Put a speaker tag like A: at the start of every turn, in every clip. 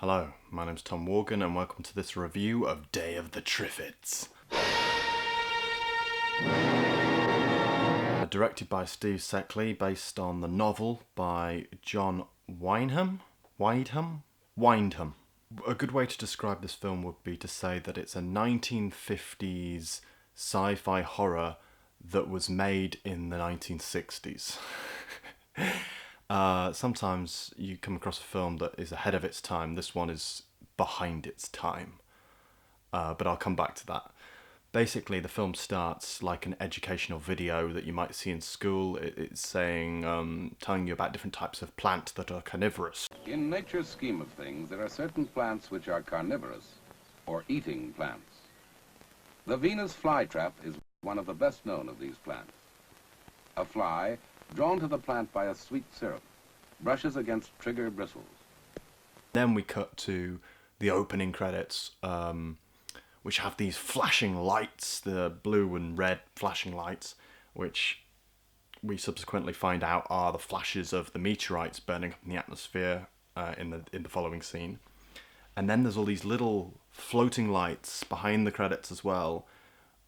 A: Hello, my name's Tom Morgan and welcome to this review of Day of the Triffids. Directed by Steve Seckley, based on the novel by John Wyndham. A good way to describe this film would be to say that it's a 1950s sci-fi horror that was made in the 1960s. Sometimes you come across a film that is ahead of its time. This one is behind its time. But I'll come back to that. Basically, the film starts like an educational video that you might see in school. It's saying, telling you about different types of plant that are carnivorous.
B: In nature's scheme of things, there are certain plants which are carnivorous, or eating plants. The Venus flytrap is one of the best known of these plants. A fly, drawn to the plant by a sweet syrup, brushes against trigger bristles.
A: Then we cut to the opening credits, which have these flashing lights, the blue and red flashing lights, which we subsequently find out are the flashes of the meteorites burning up in the atmosphere in the following scene. And then there's all these little floating lights behind the credits as well,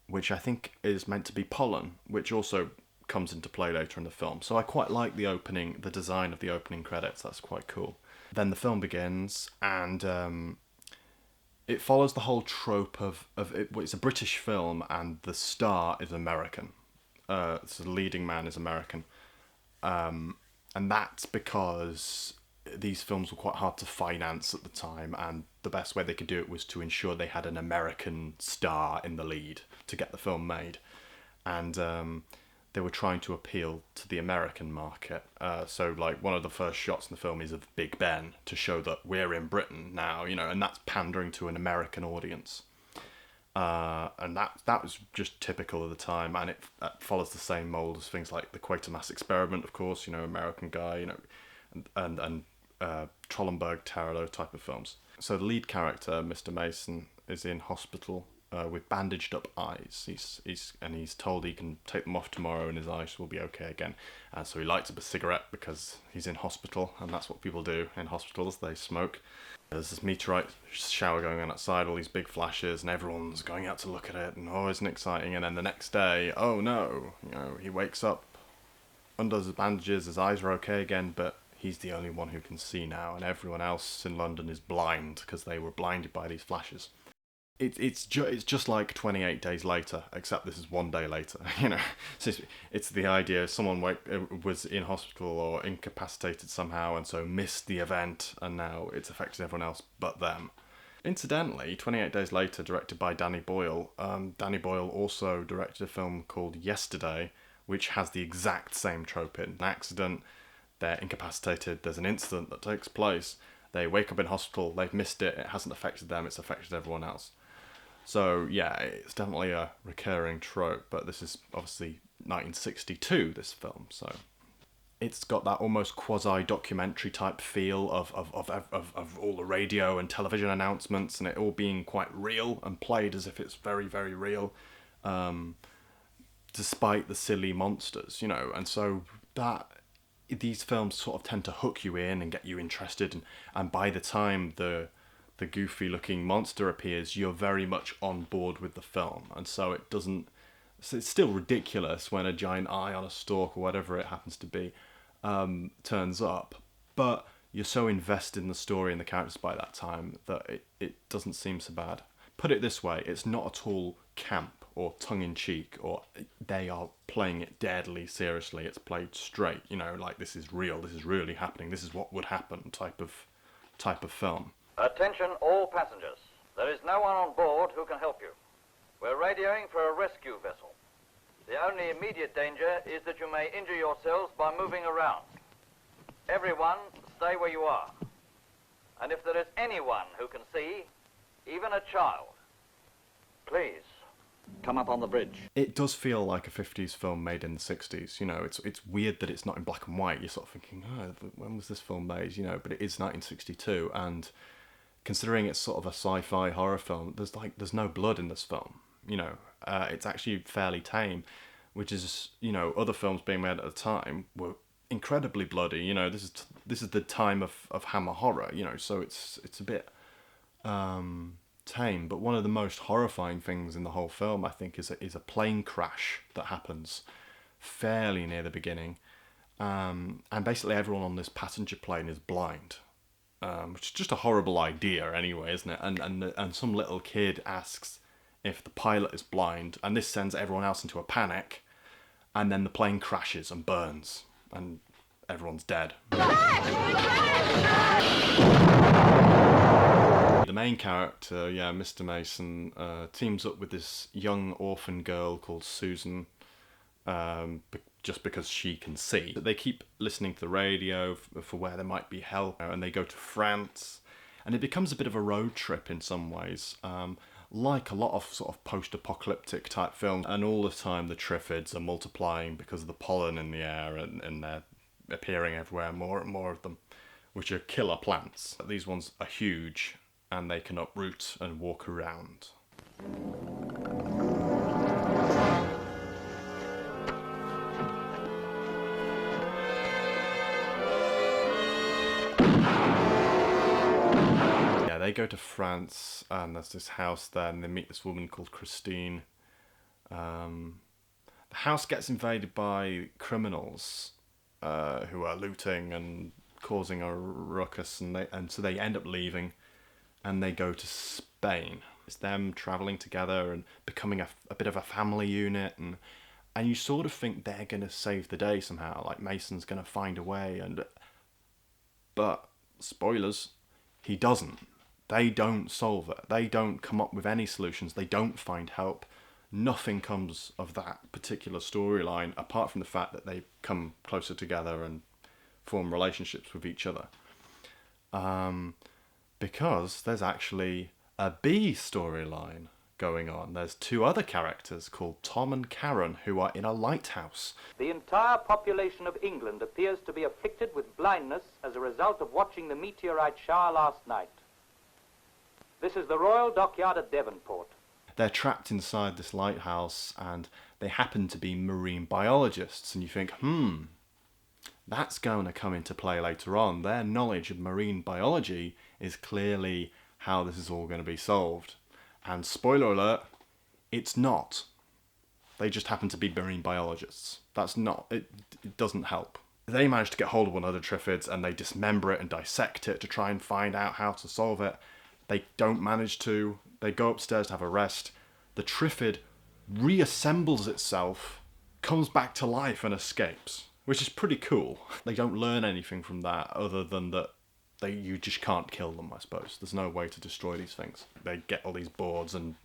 A: which I think is meant to be pollen, which also comes into play later in the film. So I quite like the design of the opening credits. That's quite cool. Then the film begins, and it follows the whole trope of it. It's a British film, and the star is American. So the leading man is American, and that's because these films were quite hard to finance at the time, and the best way they could do it was to ensure they had an American star in the lead to get the film made, and they were trying to appeal to the American market. So like one of the first shots in the film is of Big Ben to show that we're in Britain now, and that's pandering to an American audience. And that was just typical of the time, and it follows the same mold as things like the Quatermass Experiment, of course, American guy, and Trollenberg Terror, those type of films. So the lead character, Mr. Mason, is in hospital with bandaged up eyes. He's told he can take them off tomorrow and his eyes will be okay again. And so he lights up a cigarette because he's in hospital, and that's what people do in hospitals, they smoke. There's this meteorite shower going on outside, all these big flashes, and everyone's going out to look at it, and isn't it exciting? And then the next day, oh no, he wakes up, undoes his bandages, his eyes are okay again, but he's the only one who can see now, and everyone else in London is blind because they were blinded by these flashes. It's just like 28 Days Later, except this is one day later. So it's the idea someone was in hospital or incapacitated somehow, and so missed the event, and now it's affected everyone else but them. Incidentally, 28 Days Later, directed by Danny Boyle. Danny Boyle also directed a film called Yesterday, which has the exact same trope in. An accident, they're incapacitated, there's an incident that takes place, they wake up in hospital, they've missed it, it hasn't affected them, it's affected everyone else. So yeah, it's definitely a recurring trope, but this is obviously 1962, this film, so it's got that almost quasi-documentary type feel of all the radio and television announcements, and it all being quite real and played as if it's very, very real, despite the silly monsters, and so that these films sort of tend to hook you in and get you interested, and by the time the goofy looking monster appears, you're very much on board with the film. And so it's still ridiculous when a giant eye on a stalk or whatever it happens to be turns up, but you're so invested in the story and the characters by that time that it doesn't seem so bad. Put it this way, it's not at all camp or tongue-in-cheek, or they are playing it deadly seriously. It's played straight, like this is real, this is really happening, this is what would happen type of film.
C: Attention all passengers. There is no one on board who can help you. We're radioing for a rescue vessel. The only immediate danger is that you may injure yourselves by moving around. Everyone, stay where you are. And if there is anyone who can see, even a child, please come up on the bridge.
A: It does feel like a 50s film made in the 60s. It's weird that it's not in black and white. You're sort of thinking, when was this film made? But it is 1962, and considering it's sort of a sci-fi horror film, there's no blood in this film. It's actually fairly tame, which is, other films being made at the time were incredibly bloody. You know, this is the time of Hammer horror. You know, so it's a bit tame. But one of the most horrifying things in the whole film, I think, is a plane crash that happens fairly near the beginning, and basically everyone on this passenger plane is blind. Which is just a horrible idea anyway, isn't it? And some little kid asks if the pilot is blind, and this sends everyone else into a panic, and then the plane crashes and burns, and everyone's dead. The main character, Mr. Mason, teams up with this young orphan girl called Susan, just because she can see. They keep listening to the radio for where there might be help, and they go to France, and it becomes a bit of a road trip in some ways, like a lot of sort of post-apocalyptic type films. And all the time the Triffids are multiplying because of the pollen in the air, and they're appearing everywhere, more and more of them, which are killer plants. These ones are huge, and they can uproot and walk around. They go to France, and there's this house there, and they meet this woman called Christine. The house gets invaded by criminals who are looting and causing a ruckus, and so they end up leaving, and they go to Spain. It's them travelling together and becoming a bit of a family unit, and you sort of think they're going to save the day somehow, like Mason's going to find a way, but spoilers, he doesn't. They don't solve it. They don't come up with any solutions. They don't find help. Nothing comes of that particular storyline, apart from the fact that they come closer together and form relationships with each other. Because there's actually a B storyline going on. There's two other characters called Tom and Karen who are in a lighthouse.
D: The entire population of England appears to be afflicted with blindness as a result of watching the meteorite shower last night. This is the Royal Dockyard at Devonport.
A: They're trapped inside this lighthouse, and they happen to be marine biologists, and you think, that's going to come into play later on. Their knowledge of marine biology is clearly how this is all going to be solved. And spoiler alert, it's not. They just happen to be marine biologists. That's not, it doesn't help. They manage to get hold of one of the Triffids, and they dismember it and dissect it to try and find out how to solve it. They don't manage to. They go upstairs to have a rest. The Triffid reassembles itself, comes back to life, and escapes, which is pretty cool. They don't learn anything from that other than that you just can't kill them, I suppose. There's no way to destroy these things. They get all these boards and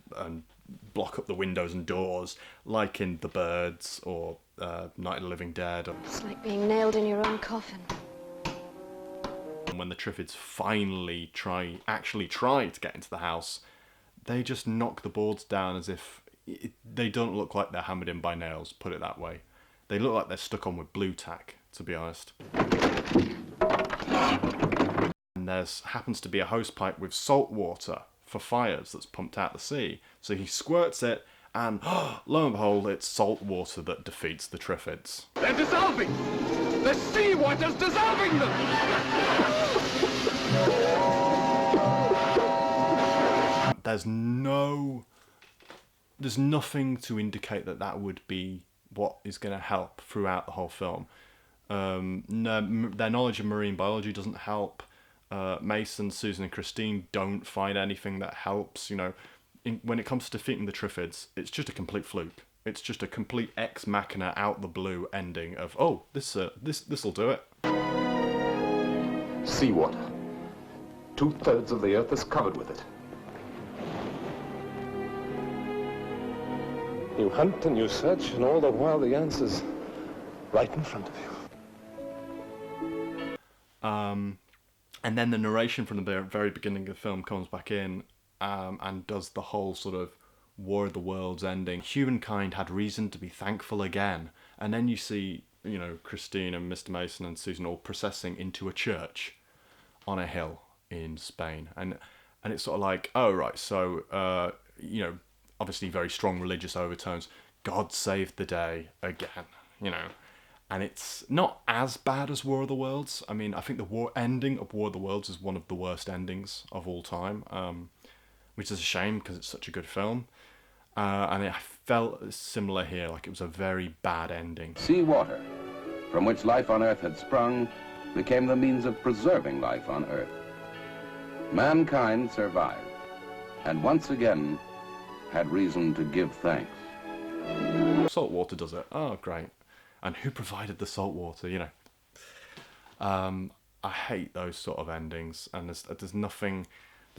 A: block up the windows and doors, like in The Birds or Night of the Living Dead.
E: It's like being nailed in your own coffin.
A: When the Triffids finally actually try to get into the house, they just knock the boards down as if they don't look like they're hammered in by nails, put it that way. They look like they're stuck on with blue tack, to be honest. And there happens to be a hose pipe with salt water for fires that's pumped out the sea. So he squirts it, and lo and behold, it's salt water that defeats the Triffids.
F: They're dissolving! The seawater's dissolving them!
A: There's nothing to indicate that would be what is going to help throughout the whole film. Their knowledge of marine biology doesn't help. Mason, Susan, and Christine don't find anything that helps. When it comes to defeating the Triffids, it's just a complete fluke. It's just a complete ex machina, out the blue ending of, this'll do it.
F: Seawater. 2/3 of the earth is covered with it. You hunt and you search, and all the while the answer's right in front of you.
A: And then the narration from the very beginning of the film comes back in and does the whole sort of War of the Worlds ending. Humankind had reason to be thankful again. And then you see, Christine and Mr. Mason and Susan all processing into a church on a hill in Spain. And it's sort of like, oh, right, so, obviously very strong religious overtones. God saved the day again, and it's not as bad as War of the Worlds. I mean, I think the ending of War of the Worlds is one of the worst endings of all time, which is a shame because it's such a good film. And it felt similar here, like it was a very bad ending.
B: Seawater, from which life on Earth had sprung, became the means of preserving life on Earth. Mankind survived, and once again had reason to give thanks.
A: Salt water does it. Oh, great. And who provided the salt water, you know? I hate those sort of endings, and there's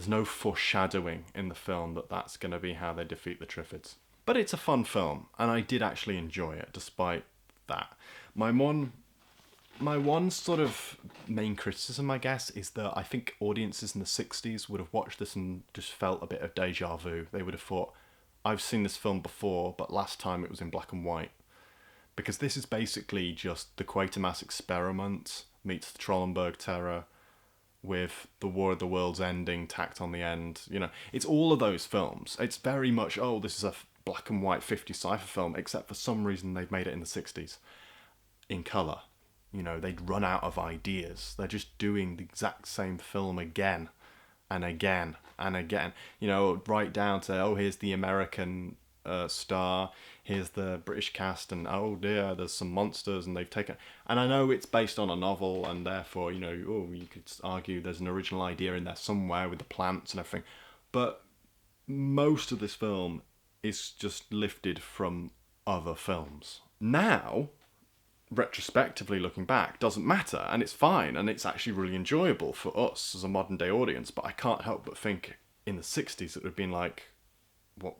A: no foreshadowing in the film that that's going to be how they defeat the Triffids. But it's a fun film, and I did actually enjoy it, despite that. My one sort of main criticism, I guess, is that I think audiences in the 60s would have watched this and just felt a bit of deja vu. They would have thought, I've seen this film before, but last time it was in black and white. Because this is basically just the Quatermass Experiment meets the Trollenberg Terror with the War of the Worlds ending tacked on the end. You know, it's all of those films. It's very much, oh, this is a black and white 50s sci-fi film, except for some reason they've made it in the 60s in colour. You know, they'd run out of ideas. They're just doing the exact same film again and again and again. You know, right down to, oh, here's the American star, here's the British cast, and oh dear, there's some monsters, and they've taken... And I know it's based on a novel, and therefore, you know, oh, you could argue there's an original idea in there somewhere with the plants and everything. But most of this film is just lifted from other films. Now, retrospectively looking back, doesn't matter, and it's fine, and it's actually really enjoyable for us as a modern day audience, but I can't help but think in the 60s it would have been like,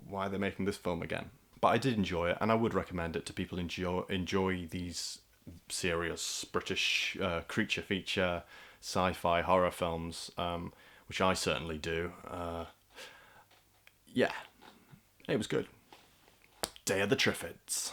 A: why are they making this film again? But I did enjoy it, and I would recommend it to people enjoy these serious British creature feature sci-fi horror films, which I certainly do. Yeah, it was good. Day of the Triffids.